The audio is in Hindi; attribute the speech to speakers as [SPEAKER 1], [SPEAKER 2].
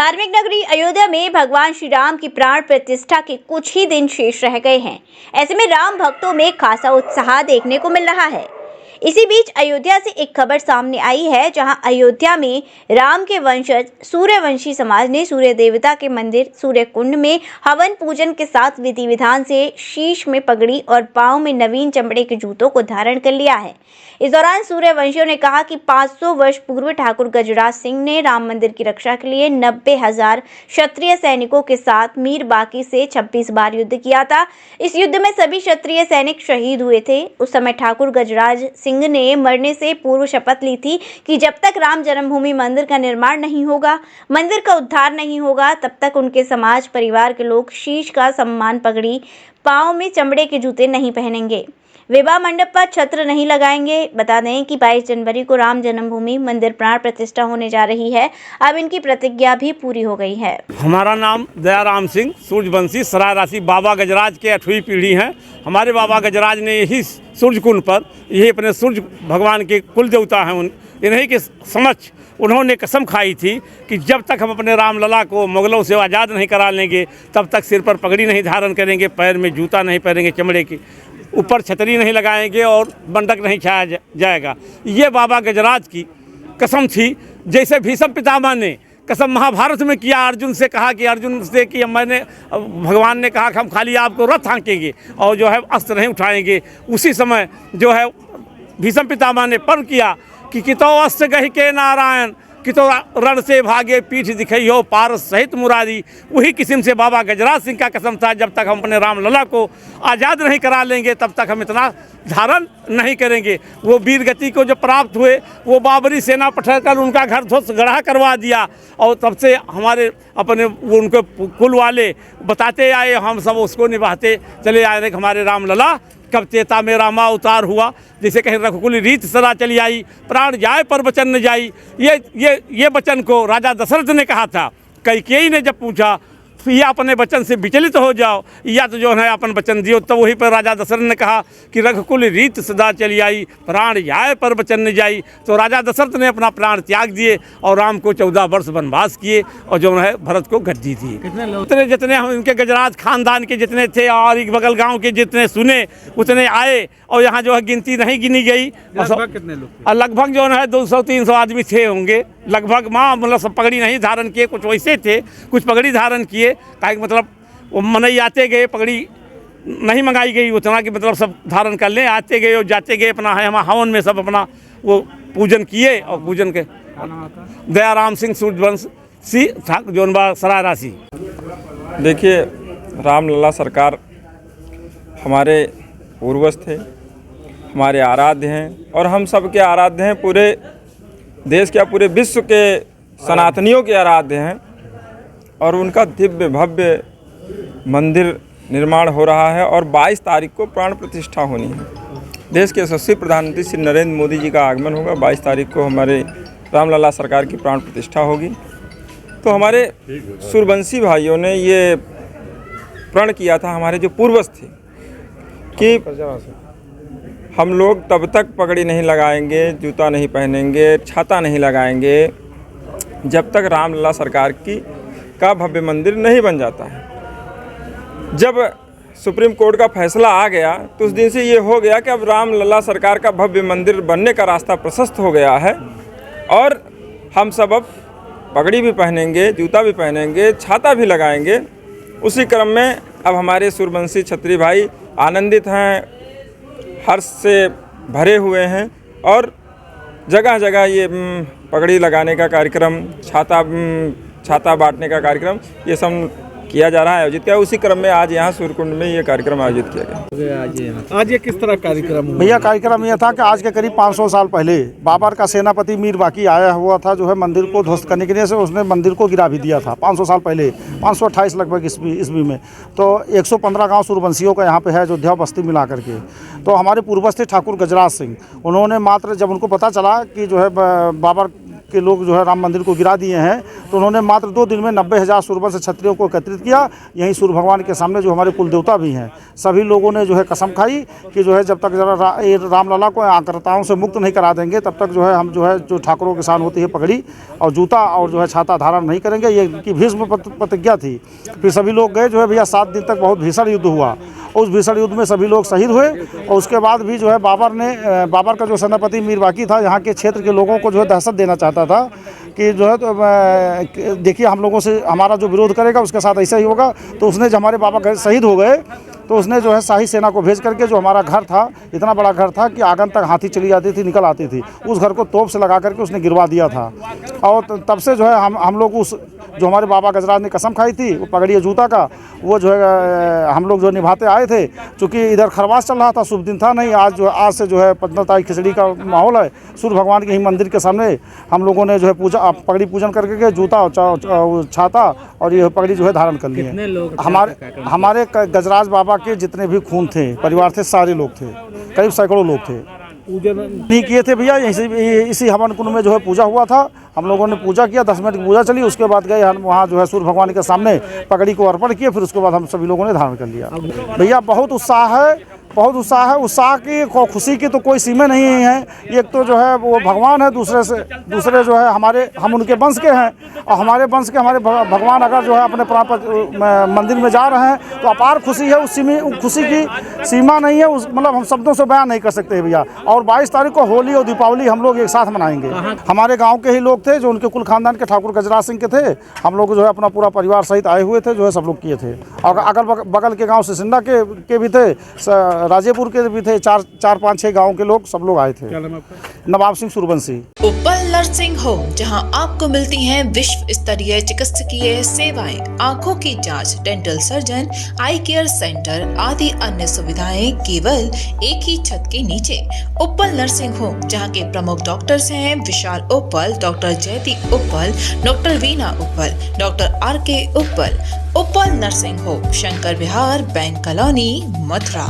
[SPEAKER 1] धार्मिक नगरी अयोध्या में भगवान श्री राम की प्राण प्रतिष्ठा के कुछ ही दिन शेष रह गए हैं। ऐसे में राम भक्तों में खासा उत्साह देखने को मिल रहा है। इसी बीच अयोध्या से एक खबर सामने आई है, जहां अयोध्या में राम के वंशज सूर्यवंशी समाज ने सूर्य देवता के मंदिर सूर्य कुंड में हवन पूजन के साथ विधि विधान से शीश में पगड़ी और पांव में नवीन चमड़े के जूतों को धारण कर लिया है। इस दौरान सूर्यवंशियों ने कहा कि 500 वर्ष पूर्व ठाकुर गजराज सिंह ने राम मंदिर की रक्षा के लिए 90,000 क्षत्रिय सैनिकों के साथ मीर बाकी से 26 बार युद्ध किया था। इस युद्ध में सभी क्षत्रिय सैनिक शहीद हुए थे। उस समय ठाकुर गजराज सिंह ने मरने से पूर्व शपथ ली थी कि जब तक राम जन्मभूमि मंदिर का निर्माण नहीं होगा, मंदिर का उद्धार नहीं होगा, तब तक उनके समाज परिवार के लोग शीश का सम्मान पगड़ी, पांव में चमड़े के जूते नहीं पहनेंगे, विवाह मंडप पर छत्र नहीं लगाएंगे। बता दें कि 22 जनवरी को राम जन्मभूमि मंदिर प्राण प्रतिष्ठा होने जा रही है। अब इनकी प्रतिज्ञा भी पूरी हो गई है।
[SPEAKER 2] हमारा नाम दयाराम सिंह सूर्यवंशी सराय राशि बाबा गजराज के 8वीं पीढ़ी हैं। हमारे बाबा गजराज ने यही सूर्य कुंड पर, यही अपने सूर्य भगवान के कुल देवता हैं, इन्हीं के समक्ष उन्होंने कसम खाई थी कि जब तक हम अपने रामलला को मुगलों से आज़ाद नहीं करा लेंगे, तब तक सिर पर पगड़ी नहीं धारण करेंगे, पैर में जूता नहीं पहनेंगे चमड़े की, ऊपर छतरी नहीं लगाएंगे और बंडक नहीं छाया जाएगा। ये बाबा गजराज की कसम थी। जैसे भीष्म पितामह ने कसम महाभारत में किया, अर्जुन से कहा कि अर्जुन से कि भगवान ने कहा कि हम खाली आपको रथ हाँकेंगे और जो है अस्त्र नहीं उठाएंगे। उसी समय जो है भीष्म पितामह ने प्रण किया कि कितो अस्त्र गहि के नारायण, कितो रण से भागे पीठ दिखइयो पारस सहित मुरारी। वही किस्म से बाबा गजराज सिंह का कसम था, जब तक हम अपने रामलला को आज़ाद नहीं करा लेंगे, तब तक हम इतना धारण नहीं करेंगे। वो वीर गति को जो प्राप्त हुए, वो बाबरी सेना पठाकर उनका घर ध्वस्त गढ़ा करवा दिया। और तब से हमारे अपने उनके कुल वाले बताते आए, हम सब उसको निभाते चले आए। हमारे रामलला कब चेता में रामा उतार हुआ, जैसे कहीं रघुकुल रीत सदा चली आई, प्राण जाए पर वचन न जाई। ये वचन को राजा दशरथ ने कहा था। कैकेयी ने जब पूछा या अपने वचन से विचलित हो जाओ या तो जो है अपन वचन दियो, तो वहीं पर राजा दशरथ ने कहा कि रघुकुल रीत सदा चली आई, प्राण जाए पर वचन न जाई। तो राजा दशरथ ने अपना प्राण त्याग दिए और राम को 14 वर्ष वनवास किए और जो है भरत को गद्दी दी। उतने जितने हम इनके गजराज खानदान के जितने थे और एक बगल गाँव के जितने सुने उतने आए, और यहाँ जो है गिनती नहीं गिनी गई।
[SPEAKER 3] कितने लोग?
[SPEAKER 2] लगभग जो है 200-300 आदमी थे होंगे लगभग। माँ मतलब सब पगड़ी नहीं धारण किए, कुछ वैसे थे, कुछ पगड़ी धारण किए। का मतलब वो मनई आते गए, पगड़ी नहीं मंगाई गई उतना कि मतलब सब धारण कर लें, आते गए और जाते गए। अपना है हमारा हवन में सब अपना वो पूजन किए और पूजन के दयाराम सिंह सूर्यवंशी ठाकुर जोनबा सराय राशि।
[SPEAKER 3] देखिए, रामलला सरकार हमारे पूर्वज थे, हमारे आराध्य हैं और हम सब के आराध्य हैं। पूरे देश के पूरे विश्व के सनातनियों के आराध्य हैं और उनका दिव्य भव्य मंदिर निर्माण हो रहा है और 22 तारीख को प्राण प्रतिष्ठा होनी है। देश के यशस्वी प्रधानमंत्री श्री नरेंद्र मोदी जी का आगमन होगा। 22 तारीख को हमारे रामलला सरकार की प्राण प्रतिष्ठा होगी। तो हमारे सूर्यवंशी भाइयों ने ये प्रण किया था, हमारे जो पूर्वज थे, कि हम लोग तब तक पगड़ी नहीं लगाएंगे, जूता नहीं पहनेंगे, छाता नहीं लगाएंगे, जब तक रामलला सरकार का भव्य मंदिर नहीं बन जाता है। जब सुप्रीम कोर्ट का फैसला आ गया तो उस दिन से ये हो गया कि अब रामलला सरकार का भव्य मंदिर बनने का रास्ता प्रशस्त हो गया है और हम सब अब पगड़ी भी पहनेंगे, जूता भी पहनेंगे, छाता भी लगाएंगे। उसी क्रम में अब हमारे सूर्यवंशी क्षत्रिय भाई आनंदित हैं, हर्ष से भरे हुए हैं और जगह जगह ये पगड़ी लगाने का कार्यक्रम, छाता बांटने का कार्यक्रम, ये सब किया जा रहा है, आयोजित किया। उसी क्रम में आज यहाँ सूर्यकुंड में ये कार्यक्रम आयोजित किया गया।
[SPEAKER 4] आज ये किस तरह कार्यक्रम हुआ?
[SPEAKER 5] भैया, कार्यक्रम यह था कि आज के करीब 500 साल पहले बाबर का सेनापति मीर बाकी आया हुआ था, जो है मंदिर को ध्वस्त करने के लिए से उसने मंदिर को गिरा भी दिया था 500 साल पहले, 528 लगभग ईस्वी में। तो 115 गांव सूर्यवंशियों का यहाँ पे है, अयोध्या बस्ती मिला करके। तो हमारे पूर्वज थे ठाकुर गजराज सिंह। उन्होंने मात्र जब उनको पता चला कि जो है बाबर के लोग जो है राम मंदिर को गिरा दिए हैं, तो उन्होंने मात्र 2 दिन में 90,000 सूर्यवंश क्षत्रियों को एकत्रित विसर्जित किया। यहीं सूर्य भगवान के सामने जो हमारे कुल देवता भी हैं, सभी लोगों ने जो है कसम खाई कि जो है जब तक ये रामलला को आक्रांताओं से मुक्त नहीं करा देंगे तब तक जो है हम जो ठाकुरों के साथ होती है पगड़ी और जूता और जो है छाता धारण नहीं करेंगे। ये इनकी भीष्म प्रतिज्ञा थी। फिर सभी लोग गए जो है भैया 7 दिन तक बहुत भीषण युद्ध हुआ। उस भीषण युद्ध में सभी लोग शहीद हुए और उसके बाद भी जो है बाबर का जो सेनापति मीर बाकी था, यहाँ के क्षेत्र के लोगों को जो है दहशत देना चाहता था कि जो है तो देखिए हम लोगों से हमारा जो विरोध करेगा उसके साथ ऐसा ही होगा। तो उसने जब हमारे बाबा शहीद हो गए तो उसने जो है शाही सेना को भेज करके, जो हमारा घर था इतना बड़ा घर था कि आंगन तक हाथी चली जाती थी, निकल आती थी, उस घर को तोप से लगा करके उसने गिरवा दिया था। और तब से जो है हम लोग उस जो हमारे बाबा गजराज ने कसम खाई थी वो पगड़ी और जूता का, वो जो है हम लोग जो निभाते आए थे। चूँकि इधर खरवास चल रहा था, शुभ दिन था नहीं, आज से जो है 15 तारीख खिचड़ी का माहौल है। सूर्य भगवान के ही मंदिर के सामने हम लोगों ने जो है पगड़ी पूजन करके जूता और छाता और ये पगड़ी जो है धारण कर ली है। हमारे गजराज बाबा के जितने भी खून थे, परिवार थे, सारे लोग थे, करीब सैकड़ों लोग थे। पूजन नहीं किए थे भैया, इसी हवन कुंड में जो है पूजा हुआ था। हम लोगों ने पूजा किया, 10 मिनट की पूजा चली, उसके बाद गए हम वहाँ जो है सूर्य भगवान के सामने पगड़ी को अर्पण किए। फिर उसके बाद हम सभी लोगों ने धारण कर लिया। भैया बहुत उत्साह है, बहुत उत्साह है। उत्साह की खुशी की तो कोई सीमा नहीं है। एक तो जो है वो भगवान है, दूसरे जो है हम उनके वंश के हैं और हमारे वंश के हमारे भगवान अगर जो है अपने प्राण मंदिर में जा रहे हैं तो अपार खुशी है। उस खुशी की सीमा नहीं है, मतलब हम शब्दों से बयान नहीं कर सकते हैं भैया। और 22 तारीख को होली और दीपावली हम लोग एक साथ मनाएंगे। हमारे गाँव के ही लोग थे जो उनके कुल खानदान के ठाकुर गजराज सिंह के थे। हम लोग जो है अपना पूरा परिवार सहित आए हुए थे, जो है सब लोग किए थे। और अगल बगल के गाँव सिसिंदा के भी थे, राजेपुर के भी थे, 4-5-6 गांव के लोग, सब लोग आए थे। नवाब सिंह सूर्यवंशी।
[SPEAKER 4] उपल नर्सिंग होम, जहां आपको मिलती हैं विश्व स्तरीय चिकित्सकीय सेवाएं, आंखों की जांच, डेंटल सर्जन, आई केयर सेंटर आदि अन्य सुविधाएं केवल एक ही छत के नीचे। उपल नर्सिंग होम, जहां के प्रमुख डॉक्टर्स हैं विशाल उप्पल, डॉक्टर जयती उप्पल, डॉक्टर वीना उप्पल, डॉक्टर RK उप्पल। उपल नर्सिंग होम, शंकर विहार, बैंक कॉलोनी, मथुरा।